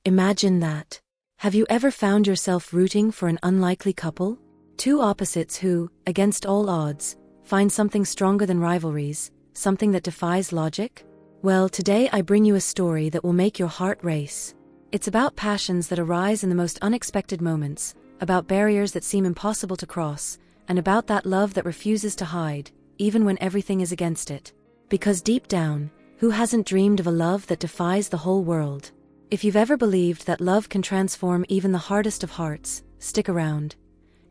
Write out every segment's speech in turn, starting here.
Imagine that. Have you ever found yourself rooting for an unlikely couple? Two opposites who, against all odds, find something stronger than rivalries, something that defies logic? Well, today I bring you a story that will make your heart race. It's about passions that arise in the most unexpected moments, about barriers that seem impossible to cross, and about that love that refuses to hide, even when everything is against it. Because deep down, who hasn't dreamed of a love that defies the whole world? If you've ever believed that love can transform even the hardest of hearts, stick around.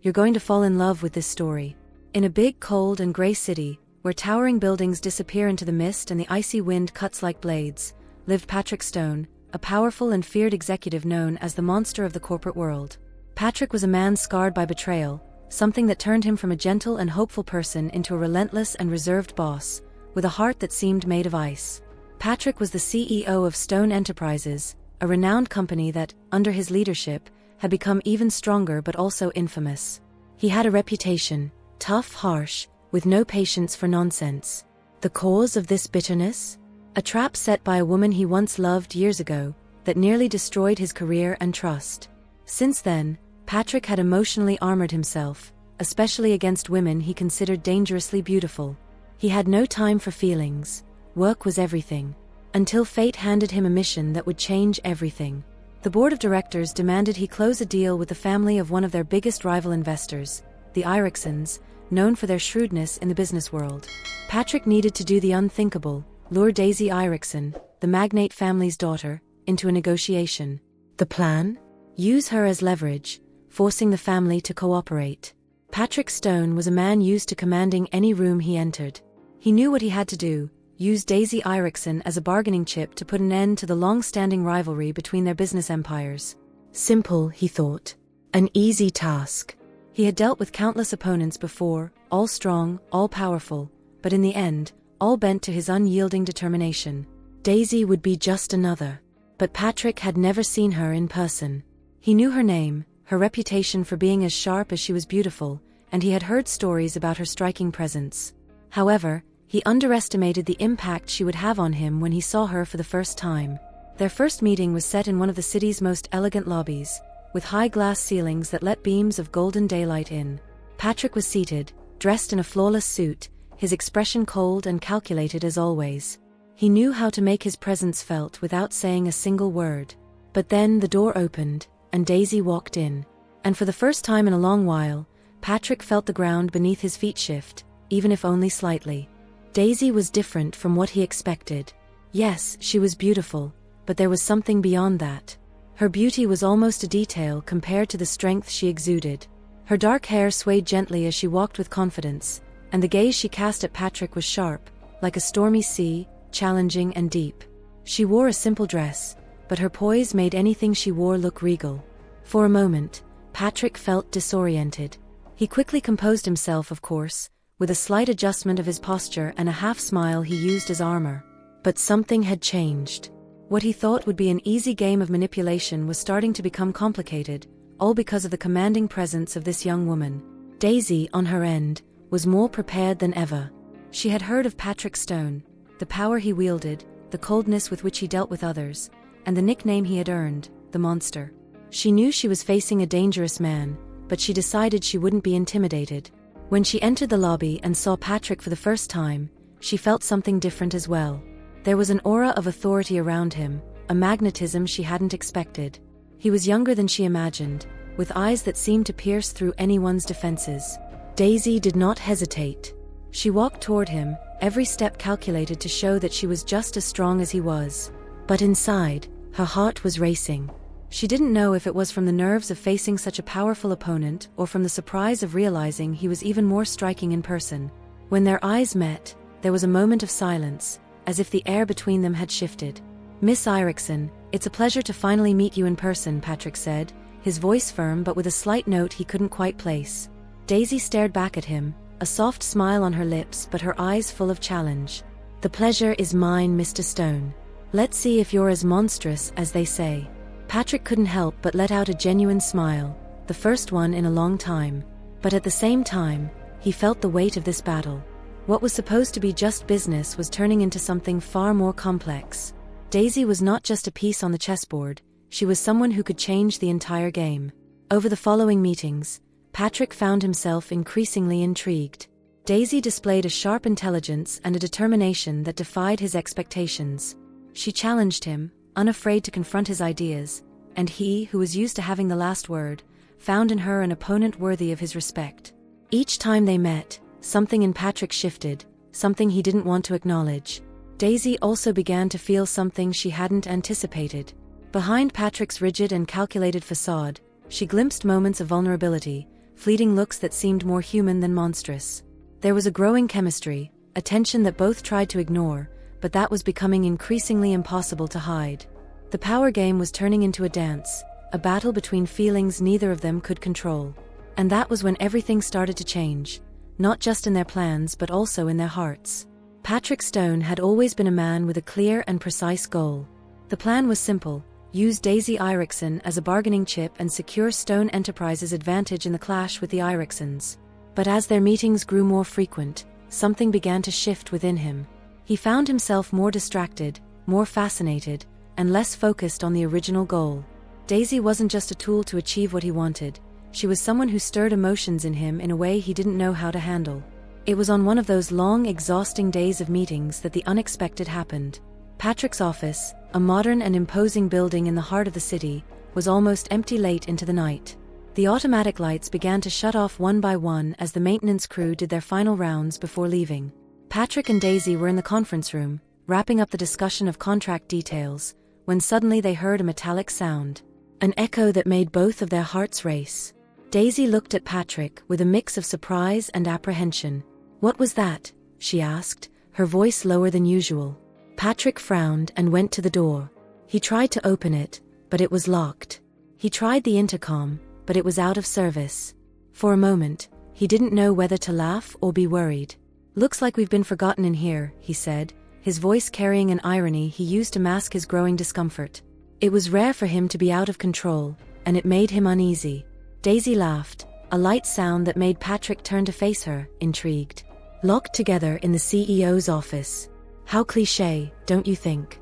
You're going to fall in love with this story. In a big, cold and gray city, where towering buildings disappear into the mist and the icy wind cuts like blades, lived Patrick Stone, a powerful and feared executive known as the monster of the corporate world. Patrick was a man scarred by betrayal, something that turned him from a gentle and hopeful person into a relentless and reserved boss, with a heart that seemed made of ice. Patrick was the CEO of Stone Enterprises, a renowned company that, under his leadership, had become even stronger but also infamous. He had a reputation, tough, harsh, with no patience for nonsense. The cause of this bitterness? A trap set by a woman he once loved years ago, that nearly destroyed his career and trust. Since then, Patrick had emotionally armored himself, especially against women he considered dangerously beautiful. He had no time for feelings. Work was everything. Until fate handed him a mission that would change everything. The board of directors demanded he close a deal with the family of one of their biggest rival investors, the Eiriksons, known for their shrewdness in the business world. Patrick needed to do the unthinkable, lure Daysy Eirikson, the magnate family's daughter, into a negotiation. The plan? Use her as leverage, forcing the family to cooperate. Patrick Stone was a man used to commanding any room he entered. He knew what he had to do. Use Daysy Eirikson as a bargaining chip to put an end to the long-standing rivalry between their business empires. Simple, he thought. An easy task. He had dealt with countless opponents before, all strong, all powerful, but in the end, all bent to his unyielding determination. Daysy would be just another. But Patrick had never seen her in person. He knew her name, her reputation for being as sharp as she was beautiful, and he had heard stories about her striking presence. However, he underestimated the impact she would have on him when he saw her for the first time. Their first meeting was set in one of the city's most elegant lobbies, with high glass ceilings that let beams of golden daylight in. Patrick was seated, dressed in a flawless suit, his expression cold and calculated as always. He knew how to make his presence felt without saying a single word. But then the door opened, and Daysy walked in. And for the first time in a long while, Patrick felt the ground beneath his feet shift, even if only slightly. Daysy was different from what he expected. Yes, she was beautiful, but there was something beyond that. Her beauty was almost a detail compared to the strength she exuded. Her dark hair swayed gently as she walked with confidence, and the gaze she cast at Patrick was sharp, like a stormy sea, challenging and deep. She wore a simple dress, but her poise made anything she wore look regal. For a moment, Patrick felt disoriented. He quickly composed himself, of course, with a slight adjustment of his posture and a half-smile he used as armor. But something had changed. What he thought would be an easy game of manipulation was starting to become complicated, all because of the commanding presence of this young woman. Daysy, on her end, was more prepared than ever. She had heard of Patrick Stone, the power he wielded, the coldness with which he dealt with others, and the nickname he had earned, the monster. She knew she was facing a dangerous man, but she decided she wouldn't be intimidated. When she entered the lobby and saw Patrick for the first time, she felt something different as well. There was an aura of authority around him, a magnetism she hadn't expected. He was younger than she imagined, with eyes that seemed to pierce through anyone's defenses. Daysy did not hesitate. She walked toward him, every step calculated to show that she was just as strong as he was. But inside, her heart was racing. She didn't know if it was from the nerves of facing such a powerful opponent or from the surprise of realizing he was even more striking in person. When their eyes met, there was a moment of silence, as if the air between them had shifted. "Miss Eirikson, it's a pleasure to finally meet you in person," Patrick said, his voice firm but with a slight note he couldn't quite place. Daysy stared back at him, a soft smile on her lips but her eyes full of challenge. "The pleasure is mine, Mr. Stone. Let's see if you're as monstrous as they say." Patrick couldn't help but let out a genuine smile, the first one in a long time. But at the same time, he felt the weight of this battle. What was supposed to be just business was turning into something far more complex. Daysy was not just a piece on the chessboard, She was someone who could change the entire game. Over the following meetings, Patrick found himself increasingly intrigued. Daisy displayed a sharp intelligence and a determination that defied his expectations. She challenged him, unafraid to confront his ideas, and he, who was used to having the last word, found in her an opponent worthy of his respect. Each time they met, something in Patrick shifted, something he didn't want to acknowledge. Daisy also began to feel something she hadn't anticipated. Behind Patrick's rigid and calculated facade, she glimpsed moments of vulnerability, fleeting looks that seemed more human than monstrous. There was a growing chemistry, a tension that both tried to ignore, but that was becoming increasingly impossible to hide. The power game was turning into a dance, a battle between feelings neither of them could control. And that was when everything started to change, not just in their plans but also in their hearts. Patrick Stone had always been a man with a clear and precise goal. The plan was simple: use Daysy Eirikson as a bargaining chip and secure Stone Enterprises' advantage in the clash with the Eiriksons. But as their meetings grew more frequent, something began to shift within him. He found himself more distracted, more fascinated, and less focused on the original goal. Daisy wasn't just a tool to achieve what he wanted. She was someone who stirred emotions in him in a way he didn't know how to handle. It was on one of those long, exhausting days of meetings that the unexpected happened. Patrick's office, a modern and imposing building in the heart of the city, was almost empty late into the night. The automatic lights began to shut off one by one as the maintenance crew did their final rounds before leaving. Patrick and Daisy were in the conference room, wrapping up the discussion of contract details, when suddenly they heard a metallic sound. An echo that made both of their hearts race. Daisy looked at Patrick with a mix of surprise and apprehension. "What was that?" she asked, her voice lower than usual. Patrick frowned and went to the door. He tried to open it, but it was locked. He tried the intercom, but it was out of service. For a moment, he didn't know whether to laugh or be worried. "Looks like we've been forgotten in here," he said, his voice carrying an irony he used to mask his growing discomfort. It was rare for him to be out of control, and it made him uneasy. Daisy laughed, a light sound that made Patrick turn to face her, intrigued. "Locked together in the CEO's office. How cliché, don't you think?"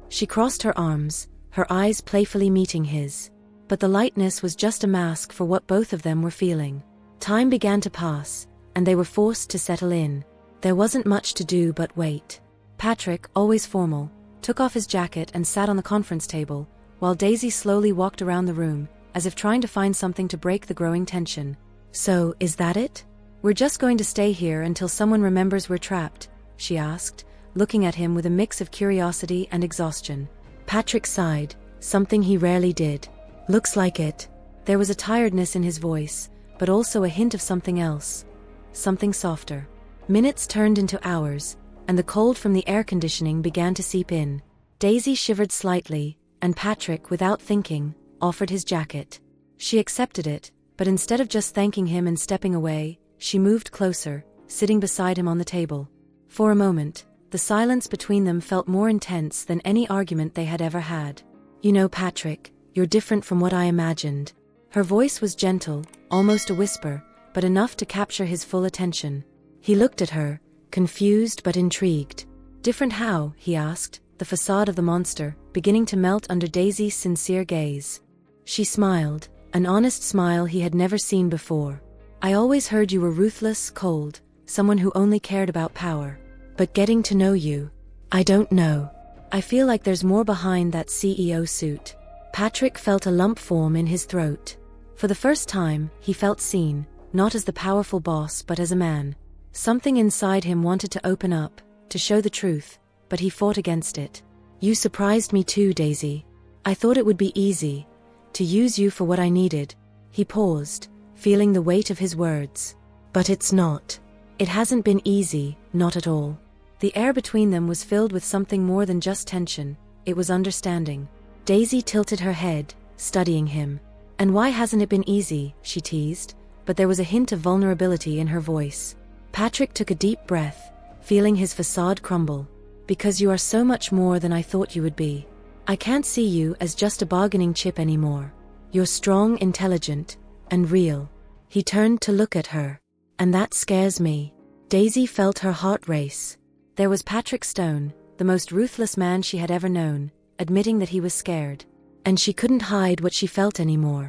She crossed her arms, her eyes playfully meeting his. But the lightness was just a mask for what both of them were feeling. Time began to pass, and they were forced to settle in. There wasn't much to do but wait. Patrick, always formal, took off his jacket and sat on the conference table, while Daisy slowly walked around the room, as if trying to find something to break the growing tension. "So, is that it? We're just going to stay here until someone remembers we're trapped?" she asked, looking at him with a mix of curiosity and exhaustion. Patrick sighed, something he rarely did. "Looks like it." There was a tiredness in his voice, but also a hint of something else. Something softer. Minutes turned into hours, and the cold from the air conditioning began to seep in. Daisy shivered slightly, and Patrick, without thinking, offered his jacket. She accepted it, but instead of just thanking him and stepping away, she moved closer, sitting beside him on the table. For a moment, the silence between them felt more intense than any argument they had ever had. "You know, Patrick, you're different from what I imagined." Her voice was gentle, almost a whisper, but enough to capture his full attention. He looked at her, confused but intrigued. "Different how?" he asked, the facade of the monster beginning to melt under Daisy's sincere gaze. She smiled, an honest smile he had never seen before. "I always heard you were ruthless, cold, someone who only cared about power. But getting to know you, I don't know. I feel like there's more behind that CEO suit." Patrick felt a lump form in his throat. For the first time, he felt seen, not as the powerful boss but as a man. Something inside him wanted to open up, to show the truth, but he fought against it. "You surprised me too, Daisy. I thought it would be easy to use you for what I needed." He paused, feeling the weight of his words. "But it's not. It hasn't been easy, not at all." The air between them was filled with something more than just tension, it was understanding. Daisy tilted her head, studying him. "And why hasn't it been easy?" she teased, but there was a hint of vulnerability in her voice. Patrick took a deep breath, feeling his facade crumble. "Because you are so much more than I thought you would be. I can't see you as just a bargaining chip anymore. You're strong, intelligent, and real." He turned to look at her. "And that scares me." Daisy felt her heart race. There was Patrick Stone, the most ruthless man she had ever known, admitting that he was scared. and she couldn't hide what she felt anymore.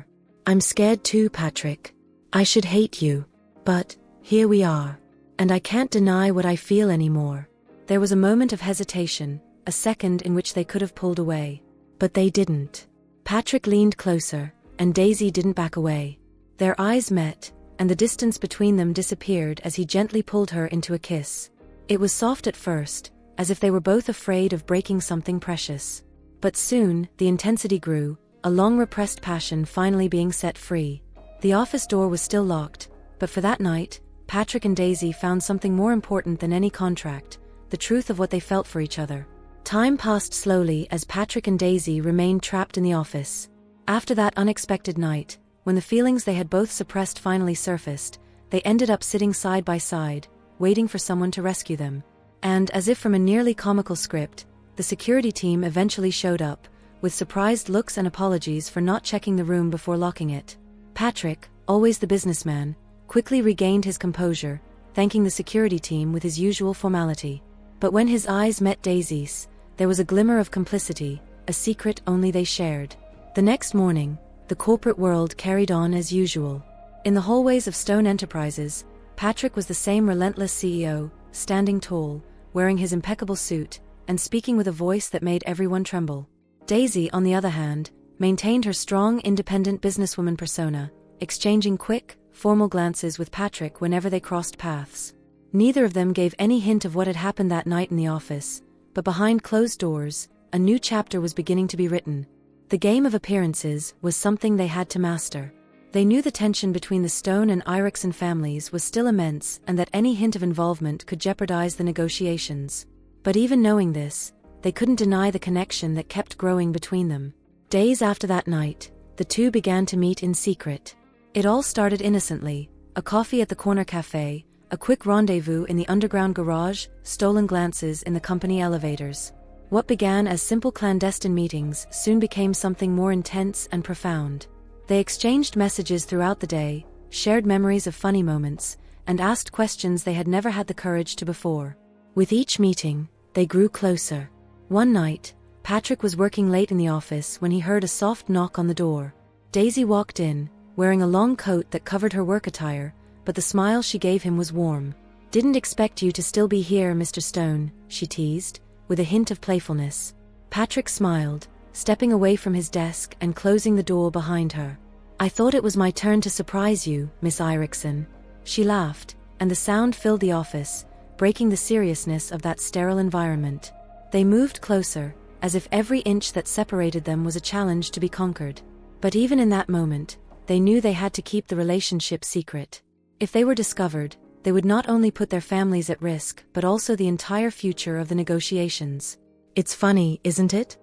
"I'm scared too, Patrick. I should hate you. But here we are. And I can't deny what I feel anymore." There was a moment of hesitation, a second in which they could have pulled away. But they didn't. Patrick leaned closer, and Daisy didn't back away. Their eyes met, and the distance between them disappeared as he gently pulled her into a kiss. It was soft at first, as if they were both afraid of breaking something precious. But soon, the intensity grew, a long-repressed passion finally being set free. The office door was still locked, but for that night, Patrick and Daisy found something more important than any contract: the truth of what they felt for each other. Time passed slowly as Patrick and Daisy remained trapped in the office. After that unexpected night, when the feelings they had both suppressed finally surfaced, they ended up sitting side by side, waiting for someone to rescue them. And, as if from a nearly comical script, the security team eventually showed up, with surprised looks and apologies for not checking the room before locking it. Patrick, always the businessman, quickly regained his composure, thanking the security team with his usual formality. But when his eyes met Daisy's, there was a glimmer of complicity, a secret only they shared. The next morning, the corporate world carried on as usual. In the hallways of Stone Enterprises, Patrick was the same relentless CEO, standing tall, wearing his impeccable suit, and speaking with a voice that made everyone tremble. Daisy, on the other hand, maintained her strong, independent businesswoman persona, exchanging quick, formal glances with Patrick whenever they crossed paths. Neither of them gave any hint of what had happened that night in the office, but behind closed doors, a new chapter was beginning to be written. The game of appearances was something they had to master. They knew the tension between the Stone and Eirikson families was still immense and that any hint of involvement could jeopardize the negotiations. But even knowing this, they couldn't deny the connection that kept growing between them. Days after that night, the two began to meet in secret. It all started innocently: a coffee at the corner cafe, a quick rendezvous in the underground garage, stolen glances in the company elevators. What began as simple clandestine meetings soon became something more intense and profound. They exchanged messages throughout the day, shared memories of funny moments, and asked questions they had never had the courage to before. With each meeting, they grew closer. One night, Patrick was working late in the office when he heard a soft knock on the door. Daisy walked in, wearing a long coat that covered her work attire, but the smile she gave him was warm. "Didn't expect you to still be here, Mr. Stone," she teased, with a hint of playfulness. Patrick smiled, stepping away from his desk and closing the door behind her. "I thought it was my turn to surprise you, Miss Eirikson." She laughed, and the sound filled the office, breaking the seriousness of that sterile environment. They moved closer, as if every inch that separated them was a challenge to be conquered. But even in that moment, they knew they had to keep the relationship secret. If they were discovered, they would not only put their families at risk but also the entire future of the negotiations. "It's funny, isn't it?"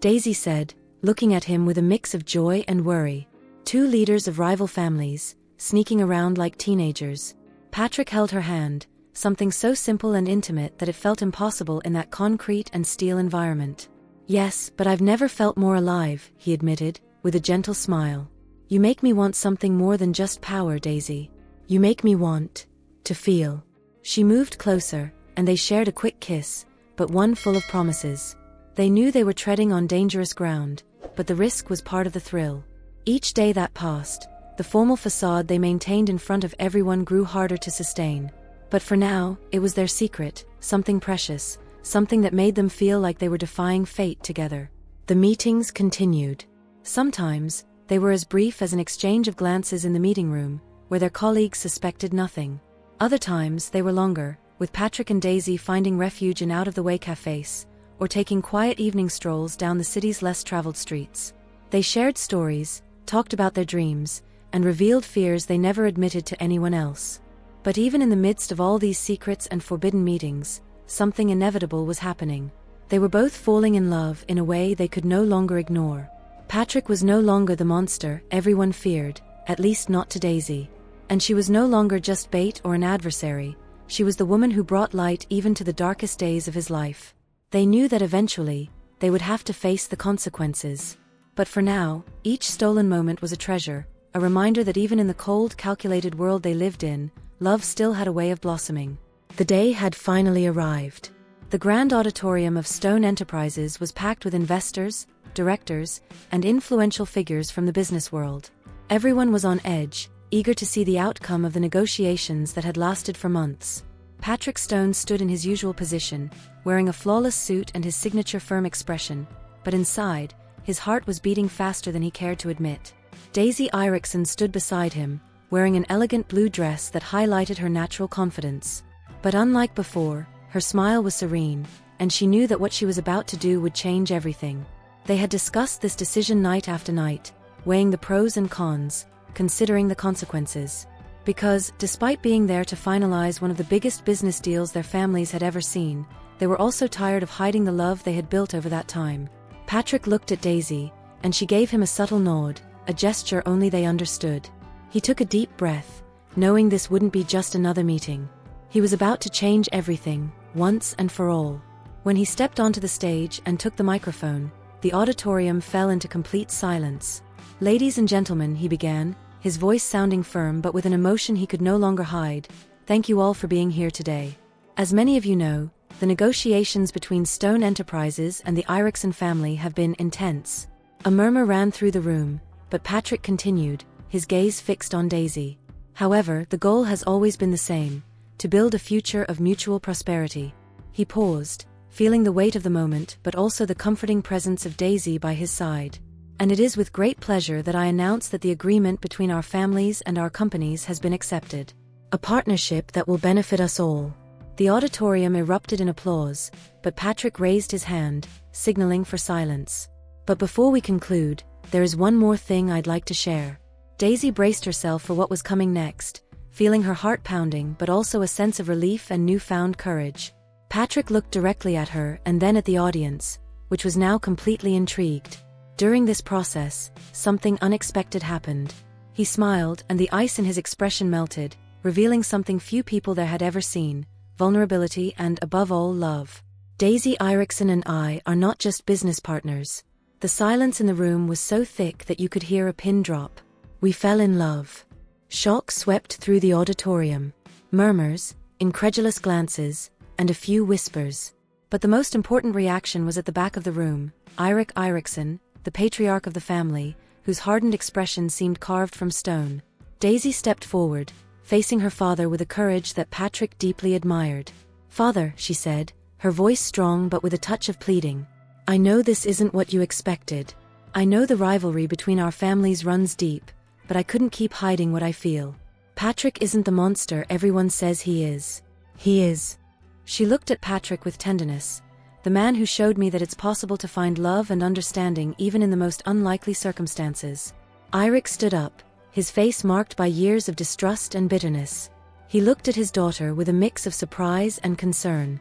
Daisy said, looking at him with a mix of joy and worry. Two leaders of rival families, sneaking around like teenagers. Patrick held her hand, something so simple and intimate that it felt impossible in that concrete and steel environment. "Yes, but I've never felt more alive," he admitted, with a gentle smile. "You make me want something more than just power, Daisy. You make me want to feel." She moved closer, and they shared a quick kiss, but one full of promises. They knew they were treading on dangerous ground, but the risk was part of the thrill. Each day that passed, the formal facade they maintained in front of everyone grew harder to sustain. But for now, it was their secret, something precious, something that made them feel like they were defying fate together. The meetings continued. Sometimes, they were as brief as an exchange of glances in the meeting room, where their colleagues suspected nothing. Other times, they were longer, with Patrick and Daisy finding refuge in out-of-the-way cafes, or taking quiet evening strolls down the city's less-traveled streets. They shared stories, talked about their dreams, and revealed fears they never admitted to anyone else. But even in the midst of all these secrets and forbidden meetings, something inevitable was happening. They were both falling in love in a way they could no longer ignore. Patrick was no longer the monster everyone feared, at least not to Daisy. And she was no longer just bait or an adversary, she was the woman who brought light even to the darkest days of his life. They knew that eventually, they would have to face the consequences. But for now, each stolen moment was a treasure, a reminder that even in the cold, calculated world they lived in, love still had a way of blossoming. The day had finally arrived. The grand auditorium of Stone Enterprises was packed with investors, directors, and influential figures from the business world. Everyone was on edge, eager to see the outcome of the negotiations that had lasted for months. Patrick Stone stood in his usual position, wearing a flawless suit and his signature firm expression, but inside, his heart was beating faster than he cared to admit. Daysy Eirikson stood beside him, wearing an elegant blue dress that highlighted her natural confidence. But unlike before, her smile was serene, and she knew that what she was about to do would change everything. They had discussed this decision night after night, weighing the pros and cons, considering the consequences. Because, despite being there to finalize one of the biggest business deals their families had ever seen, they were also tired of hiding the love they had built over that time. Patrick looked at Daysy, and she gave him a subtle nod, a gesture only they understood. He took a deep breath, knowing this wouldn't be just another meeting. He was about to change everything, once and for all. When he stepped onto the stage and took the microphone, the auditorium fell into complete silence. "Ladies and gentlemen," he began, his voice sounding firm but with an emotion he could no longer hide, "thank you all for being here today. As many of you know, the negotiations between Stone Enterprises and the Eirikson family have been intense." A murmur ran through the room, but Patrick continued, his gaze fixed on Daysy. "However, the goal has always been the same, to build a future of mutual prosperity." He paused, feeling the weight of the moment but also the comforting presence of Daysy by his side. "And it is with great pleasure that I announce that the agreement between our families and our companies has been accepted. A partnership that will benefit us all." The auditorium erupted in applause, but Patrick raised his hand, signaling for silence. "But before we conclude, there is one more thing I'd like to share." Daysy braced herself for what was coming next, feeling her heart pounding but also a sense of relief and newfound courage. Patrick looked directly at her and then at the audience, which was now completely intrigued. During this process, something unexpected happened. He smiled, and the ice in his expression melted, revealing something few people there had ever seen: vulnerability and, above all, love. "Daysy Eirikson and I are not just business partners." The silence in the room was so thick that you could hear a pin drop. "We fell in love." Shock swept through the auditorium. Murmurs, incredulous glances, and a few whispers. But the most important reaction was at the back of the room. Eirik Eirikson, the patriarch of the family, whose hardened expression seemed carved from stone. Daysy stepped forward, facing her father with a courage that Patrick deeply admired. "Father," she said, her voice strong but with a touch of pleading, "I know this isn't what you expected. I know the rivalry between our families runs deep, but I couldn't keep hiding what I feel. Patrick isn't the monster everyone says he is. He is." She looked at Patrick with tenderness, "the man who showed me that it's possible to find love and understanding even in the most unlikely circumstances." Eirik stood up, his face marked by years of distrust and bitterness. He looked at his daughter with a mix of surprise and concern.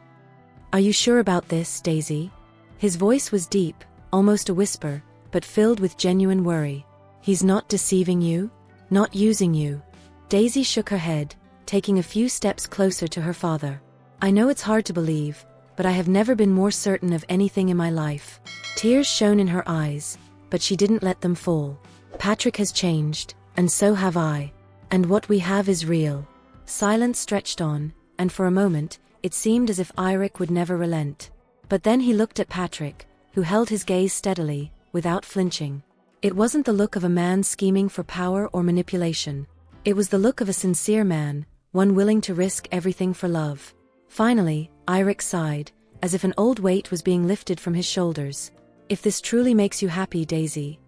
"Are you sure about this, Daysy?" His voice was deep, almost a whisper, but filled with genuine worry. "He's not deceiving you? Not using you?" Daysy shook her head, taking a few steps closer to her father. "I know it's hard to believe, but I have never been more certain of anything in my life." Tears shone in her eyes, but she didn't let them fall. "Patrick has changed, and so have I. And what we have is real." Silence stretched on, and for a moment, it seemed as if Eirik would never relent. But then he looked at Patrick, who held his gaze steadily, without flinching. It wasn't the look of a man scheming for power or manipulation. It was the look of a sincere man, one willing to risk everything for love. Finally, Eirik sighed, as if an old weight was being lifted from his shoulders. "If this truly makes you happy, Daysy,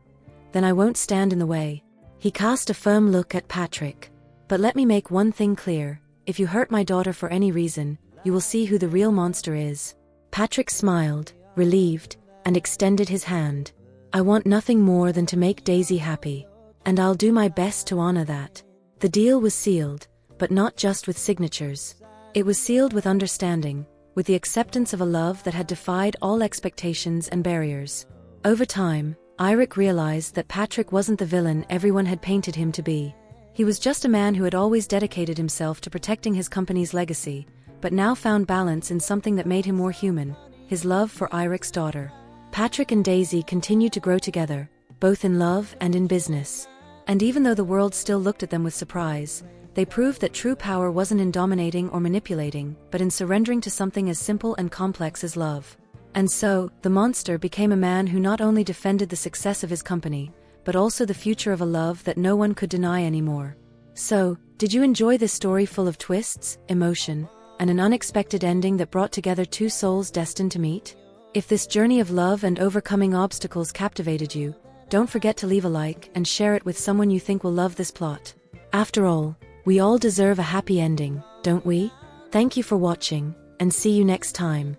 then I won't stand in the way." He cast a firm look at Patrick. "But let me make one thing clear: if you hurt my daughter for any reason, you will see who the real monster is." Patrick smiled, relieved, and extended his hand. "I want nothing more than to make Daysy happy. And I'll do my best to honor that." The deal was sealed, but not just with signatures. It was sealed with understanding, with the acceptance of a love that had defied all expectations and barriers. Over time, Eirik realized that Patrick wasn't the villain everyone had painted him to be. He was just a man who had always dedicated himself to protecting his company's legacy, but now found balance in something that made him more human: his love for Eirik's daughter. Patrick and Daysy continued to grow together, both in love and in business. And even though the world still looked at them with surprise, they proved that true power wasn't in dominating or manipulating, but in surrendering to something as simple and complex as love. And so, the monster became a man who not only defended the success of his company, but also the future of a love that no one could deny anymore. So, did you enjoy this story full of twists, emotion, and an unexpected ending that brought together two souls destined to meet? If this journey of love and overcoming obstacles captivated you, don't forget to leave a like and share it with someone you think will love this plot. After all, we all deserve a happy ending, don't we? Thank you for watching, and see you next time.